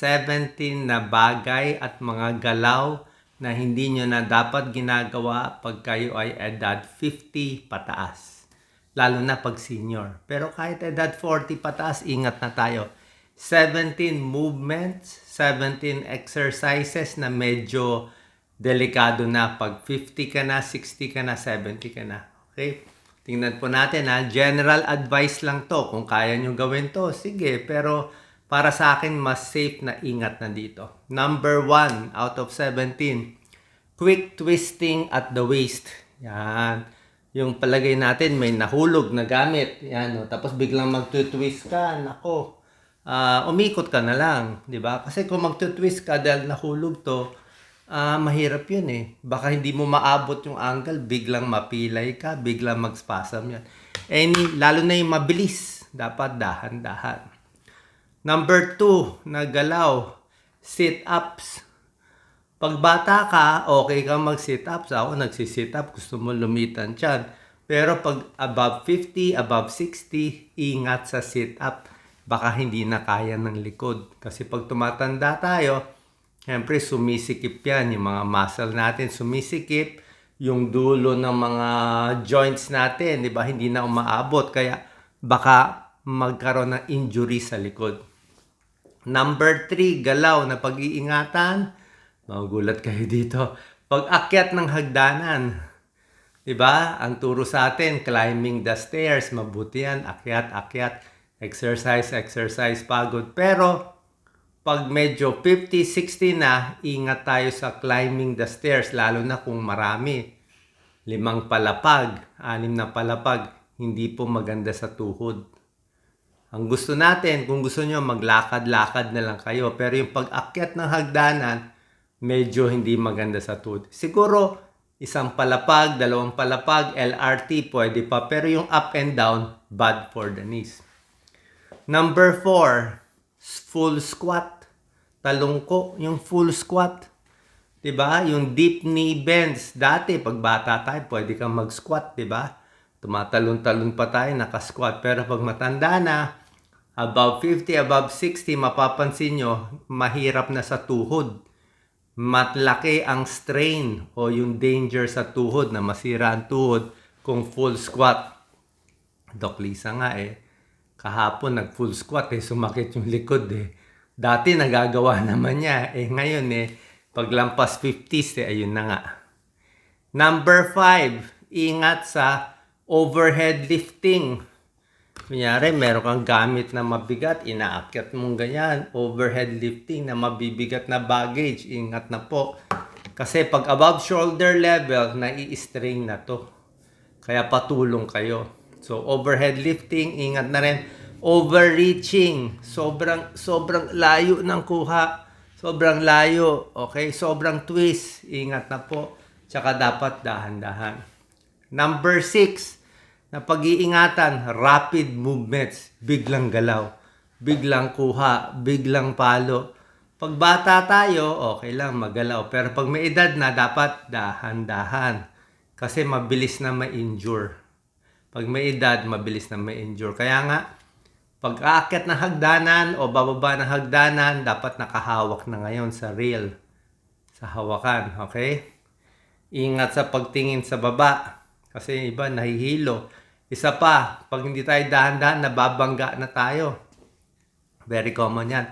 17 na bagay at mga galaw na hindi nyo na dapat ginagawa pag kayo ay edad 50 pataas. Lalo na pag senior. Pero kahit edad 40 pataas, ingat na tayo. 17 movements, 17 exercises na medyo delikado na pag 50 ka na, 60 ka na, 70 ka na. Okay? Tingnan po natin ha. General advice lang to. Kung kaya nyo gawin to, sige. Pero para sa akin, mas safe na ingat na dito. Number 1 out of 17. Quick twisting at the waist. Yan. Yung palagay natin, may nahulog na gamit. Yan. No? Tapos biglang magtutwist ka. Nako. Umikot ka na lang. Diba? Kasi kung magtutwist ka dahil nahulog to, mahirap yun eh. Baka hindi mo maabot yung angle, biglang mapilay ka, biglang mag-spasm yan. Lalo na yung mabilis, dapat dahan-dahan. Number 2 na galaw, sit-ups. Pag bata ka, okay ka mag-sit-ups. Ako nagsi-sit-up, gusto mo lumitan tiyan. Pero pag above 50, above 60, ingat sa sit-up. Baka hindi na kaya ng likod. Kasi pag tumatanda tayo, siyempre sumisikip yan. Yung mga muscle natin sumisikip. Yung dulo ng mga joints natin, di ba, hindi na umaabot. Kaya baka magkaroon ng injury sa likod. Number 3, galaw na pag-iingatan. Magugulat kayo dito. Pag-akyat ng hagdanan. Diba? Ang turo sa atin, climbing the stairs. Mabuti yan. Akyat. Exercise, pagod. Pero, pag medyo 50, 60 na, ingat tayo sa climbing the stairs. Lalo na kung marami. 5 palapag, 6 na palapag. Hindi po maganda sa tuhod. Ang gusto natin, kung gusto nyo, maglakad-lakad na lang kayo. Pero yung pag-akyat ng hagdanan, medyo hindi maganda sa tuhod. Siguro, 1 palapag, 2 palapag, LRT, pwede pa. Pero yung up and down, bad for the knees. Number 4, full squat. Talungko, yung full squat. Diba? Yung deep knee bends. Dati, pag bata tayo, pwede kang mag-squat, diba? Tumatalon-talon pa tayo, naka-squat. Pero pag matanda na, above 50, above 60, mapapansin nyo, mahirap na sa tuhod. Matlaki ang strain o yung danger sa tuhod na masira ang tuhod kung full squat. Doc Lisa nga kahapon nag-full squat sumakit yung likod Dati nagagawa naman niya. Ngayon paglampas 50s ayun na nga. Number 5, ingat sa overhead lifting. Kunyari, meron kang gamit na mabigat, inaakyat mong ganyan. Overhead lifting na mabibigat na baggage, ingat na po. Kasi pag above shoulder level, nai-strain na to. Kaya patulong kayo. So, overhead lifting, ingat na rin. Overreaching, sobrang layo ng kuha. Sobrang layo, okay? Sobrang twist, ingat na po. Tsaka dapat dahan-dahan. Number 6, na pag-iingatan, rapid movements, biglang galaw, biglang kuha, biglang palo. Pag bata tayo, okay lang magalaw. Pero pag may edad na, dapat dahan-dahan. Kasi mabilis na ma-injure. Pag may edad, mabilis na ma-injure. Kaya nga, pag aakyat ng hagdanan o bababa ng hagdanan, dapat nakahawak na ngayon sa rail. Sa hawakan, okay? Ingat sa pagtingin sa baba. Kasi iba, nahihilo. Isa pa, pag hindi tayo dahan-dahan, nababangga na tayo. Very common yan.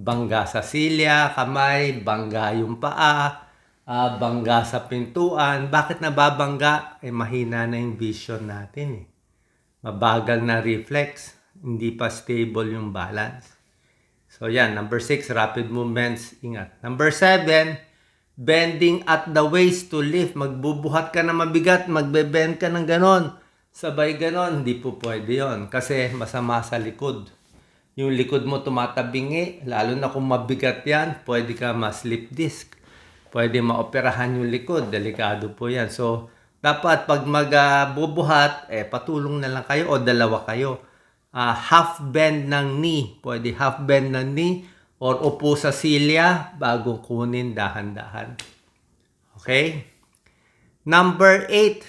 Bangga sa silya, kamay, bangga yung paa, bangga sa pintuan. Bakit nababangga? Mahina na yung vision natin Mabagal na reflex. Hindi pa stable yung balance. So yan, number 6, rapid movements. Ingat. Number 7, bending at the waist to lift. Magbubuhat ka na mabigat, magbe-bend ka ng ganon. Sabay ganon, hindi po pwede yon kasi masama sa likod. Yung likod mo tumatabingi, lalo na kung mabigat yan, pwede ka ma-slip disc. Pwede maoperahan yung likod, delikado po yan. So, dapat pag magbubuhat, patulong na lang kayo o dalawa kayo. Half bend ng knee, pwede half bend ng knee or upo sa silya bago kunin dahan-dahan. Okay? Number 8,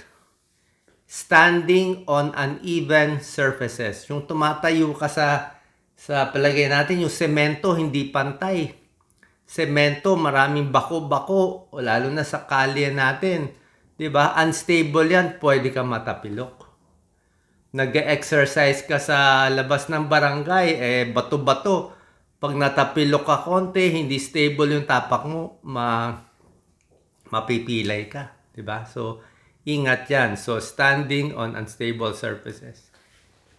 standing on uneven surfaces. Yung tumatayo ka sa Sa palagay natin, yung semento hindi pantay. Semento, maraming bako-bako, lalo na sa kalye natin. 'Di ba? Unstable yan, pwede ka matapilok. Nag-exercise ka sa labas ng barangay, bato-bato. Pag natapilok ka konti, hindi stable yung tapak mo, mapipilay ka. 'Di ba? So, ingat yan. So, standing on unstable surfaces.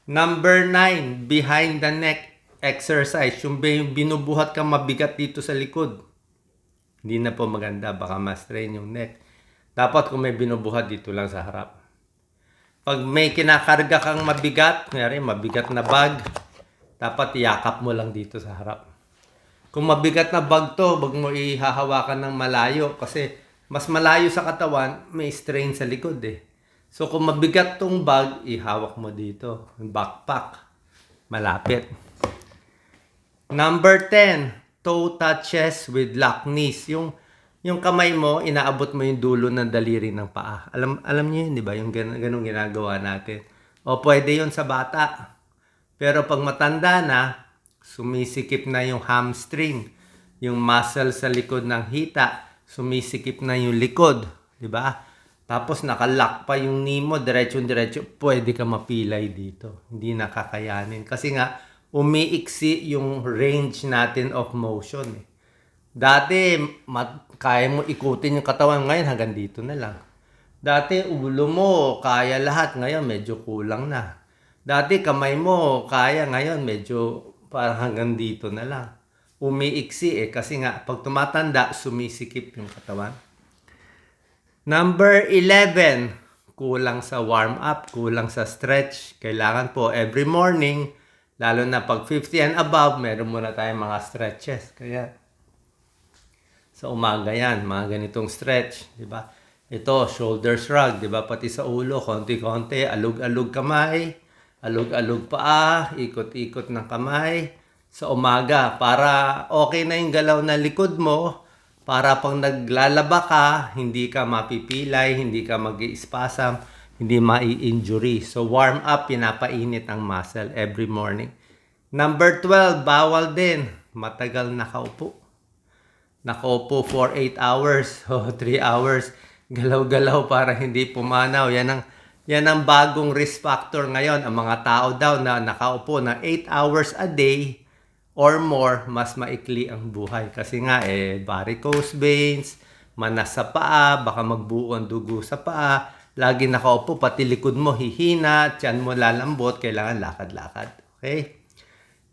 Number 9, behind the neck exercise. Yung binubuhat kang mabigat dito sa likod. Hindi na po maganda. Baka ma-strain yung neck. Dapat kung may binubuhat dito lang sa harap. Pag may kinakarga kang mabigat, kunyari mabigat na bag, dapat iyakap mo lang dito sa harap. Kung mabigat na bag to, wag mo ihahawakan ng malayo kasi mas malayo sa katawan, may strain sa likod eh. So kung mabigat tong bag, ihawak mo dito. Backpack. Malapit. Number 10, toe touches with lock knees. Yung kamay mo, inaabot mo yung dulo ng daliri ng paa. Alam niyo yun, di ba? Yung ganun ginagawa natin. O pwede yun sa bata. Pero pag matanda na, sumisikip na yung hamstring. Yung muscle sa likod ng hita, sumisikip na yung likod. Di ba? Tapos nakalock pa yung knee mo, diretso-diretso, pwede ka mapilay dito. Hindi nakakayanin. Kasi nga, umiiksi yung range natin of motion eh. Dati, kaya mo ikutin yung katawan, ngayon hanggang dito na lang. Dati, ulo mo, kaya lahat, ngayon medyo kulang na. Dati, kamay mo, kaya, ngayon medyo parang hanggang dito na lang. Umiiksi eh, kasi nga, pag tumatanda, sumisikip yung katawan. Number 11, kulang sa warm up, kulang sa stretch. Kailangan po every morning, lalo na pag 50 and above, meron muna tayong mga stretches. Kaya, sa umaga yan, mga ganitong stretch, di ba? Ito, shoulder shrug, di ba? Pati sa ulo, konti-konti, alug-alug kamay, alug-alug paa, ikot-ikot ng kamay. Sa umaga, para okay na yung galaw na likod mo, para pag naglalaba ka, hindi ka mapipilay, hindi ka mag-i-spasm, hindi mai-injury. So, warm up, pinapainit ang muscle every morning. Number 12, bawal din, matagal nakaupo. Nakaupo for 8 hours o 3 hours. Galaw-galaw para hindi pumanaw. Yan ang bagong risk factor ngayon. Ang mga tao daw na nakaupo na 8 hours a day or more, mas maikli ang buhay. Kasi nga, varicose veins, manas sa paa, baka magbuo ang dugo sa paa. Lagi nakaupo, pati likod mo hihina, tiyan mo lalambot, kailangan lakad-lakad. Okay?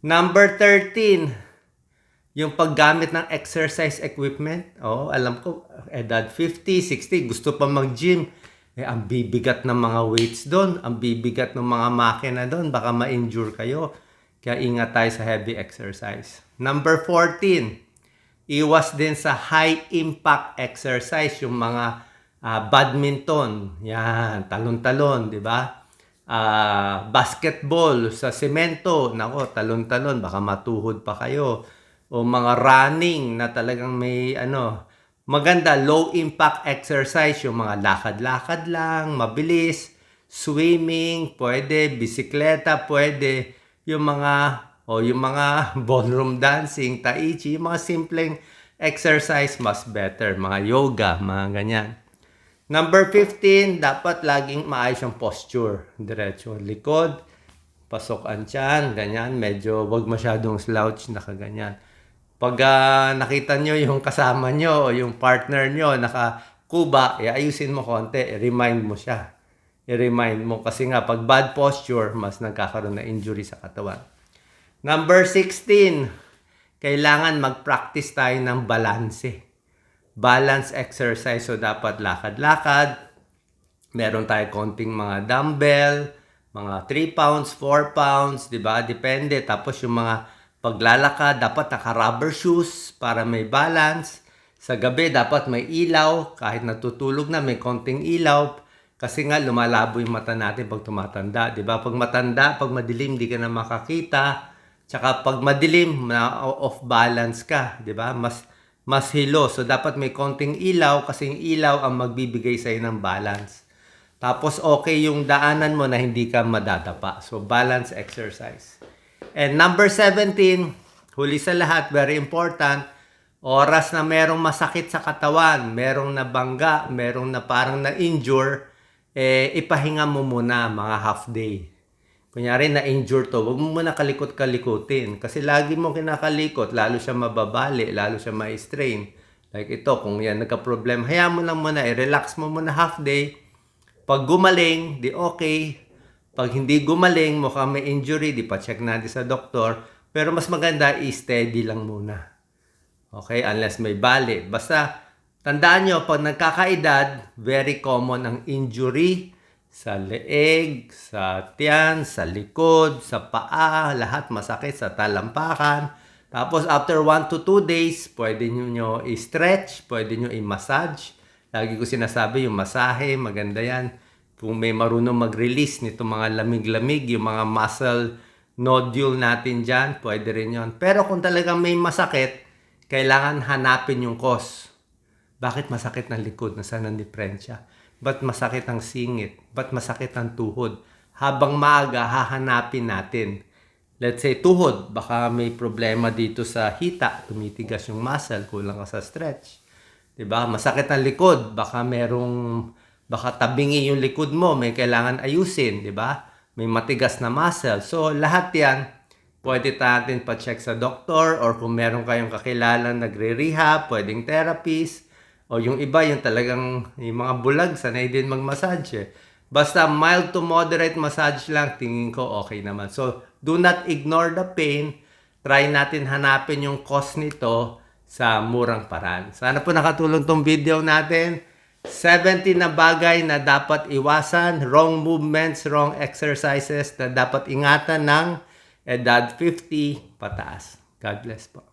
Number 13, yung paggamit ng exercise equipment. Alam ko, edad 50, 60, gusto pa mag-gym. Ang bibigat ng mga weights doon, ang bibigat ng mga makina doon, baka ma-injure kayo. Kaya ingat tayo sa heavy exercise. Number 14, iwas din sa high impact exercise, yung mga badminton, yan, talon-talon, di ba? Basketball sa semento, nako, talon-talon, baka matuhod pa kayo. O mga running na talagang may maganda, low impact exercise, yung mga lakad-lakad lang, mabilis, swimming, pwede, bisikleta, pwede, yung mga ballroom dancing, tai chi, yung mga simpleng exercise mas better, mga yoga, mga ganyan. Number 15, dapat laging maayos yung posture. Diretso likod, pasok ang tiyan, ganyan, medyo wag masyadong slouch, nakaganyan. Pag nakita nyo yung kasama nyo o yung partner nyo nakakuba, ayusin mo konti, remind mo siya. I-remind mo kasi nga pag bad posture, mas nagkakaroon na injury sa katawan. Number 16, kailangan mag-practice tayo ng balanse. Balance exercise, so dapat lakad-lakad. Meron tayo konting mga dumbbell, mga 3 pounds, 4 pounds, di ba? Depende. Tapos yung mga paglalakad, dapat naka-rubber shoes para may balance. Sa gabi, dapat may ilaw. Kahit natutulog na, may konting ilaw. Kasi nga, lumalabo yung mata natin pag tumatanda. Diba? Pag matanda, pag madilim, di ka na makakita. Tsaka pag madilim, off balance ka. Diba? Mas hilo. So, dapat may konting ilaw kasi yung ilaw ang magbibigay sa'yo ng balance. Tapos, okay yung daanan mo na hindi ka madadapa. So, balance exercise. And number 17, huli sa lahat, very important, oras na merong masakit sa katawan, merong nabangga, merong na parang na-injure, ipahinga mo muna mga half day. Kunyari na-injure to, huwag mo muna kalikot-kalikutin. Kasi lagi mo kinakalikot, lalo siya mababali, lalo siya ma-strain. Like ito, kung yan nagka-problem, hayaan mo lang muna, i-relax mo muna half day. Pag gumaling, di okay. Pag hindi gumaling, mukhang may injury, di pa check natin sa doktor. Pero mas maganda, i-steady lang muna. Okay, unless may bali. Basta, tandaan nyo, pag nagkakaedad, very common ang injury sa leeg, sa tiyan, sa likod, sa paa, lahat masakit sa talampakan. Tapos after 1 to 2 days, pwede nyo i-stretch, pwede nyo i-massage. Lagi ko sinasabi yung masahe, maganda yan. Kung may marunong mag-release nito mga lamig-lamig, yung mga muscle nodule natin dyan, pwede rin yon. Pero kung talagang may masakit, kailangan hanapin yung cause. Bakit masakit ng likod? Nasaan ang diferensya? Ba't masakit ang singit? Ba't masakit ang tuhod? Habang maaga, hahanapin natin. Let's say tuhod, baka may problema dito sa hita, tumitigas yung muscle, kulang ka sa stretch. 'Di ba? Masakit ang likod, baka tabingi yung likod mo, may kailangan ayusin, 'di ba? May matigas na muscle. So lahat 'yan pwede natin pa-check sa doktor, or kung meron kayong kakilala nagre-rehab, pwedeng therapist, o yung iba yung talagang yung mga bulag sanay din mag-massage. Basta mild to moderate massage lang, tingin ko okay naman. So, do not ignore the pain. Try natin hanapin yung cause nito sa murang paraan. Sana po nakatulong tong video natin. 70 na bagay na dapat iwasan, wrong movements, wrong exercises na dapat ingatan ng edad 50 pataas. God bless po.